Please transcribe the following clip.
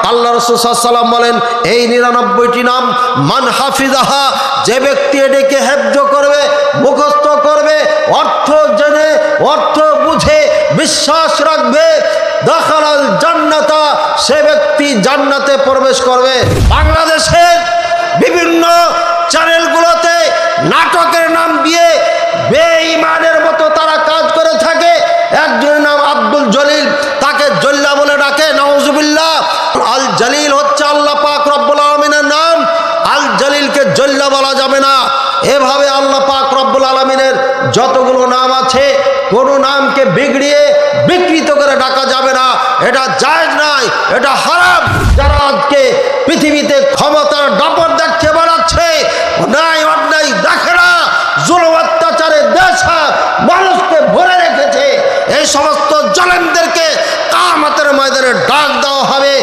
আল্লাহ রাসূল সাল্লাল্লাহু আলাইহি ওয়াসাল্লাম বলেন, এই 99টি নাম মান হাফিজাহা, যে ব্যক্তি এটাকে হেফজ করবে, মুখস্থ করবে, অর্থ জেনে অর্থ বুঝে বিশ্বাস রাখবে, দাখালাল জান্নাতা, সে ব্যক্তি জান্নাতে প্রবেশ করবে। বাংলাদেশের বিভিন্ন চ্যানেলগুলোতে নাটকের নাম দিয়ে বেঈমানের মতো তারা কাজ করে থাকে। একজনের নাম আব্দুল জলিল, তাকে জল্লা বলে ডাকে, নাউজুবিল্লাহ। আল জলিল হচ্ছে আল্লাহ পাক রব্বুল আলামিনের নাম, আল জলিলকে জল্লা বলা যাবে না। এভাবে আল্লাহ পাক রব্বুল আলামিনের যতগুলো নাম আছে, কোনো নামকে বিগড়িয়ে বিকৃত করে ডাকা যাবে না, এটা জায়েজ নাই, এটা হারাম। যারা আজকে পৃথিবীতে ক্ষমতার দাপট দেখতে বেড়াচ্ছে, অন্যায় অন্যায় দেখে না, জুলুম অত্যাচারে দেশ মানুষকে ভরে রেখেছে, এই সমস্ত জালেমদেরকে কিয়ামতের ময়দানে ডাক দেওয়া হবে।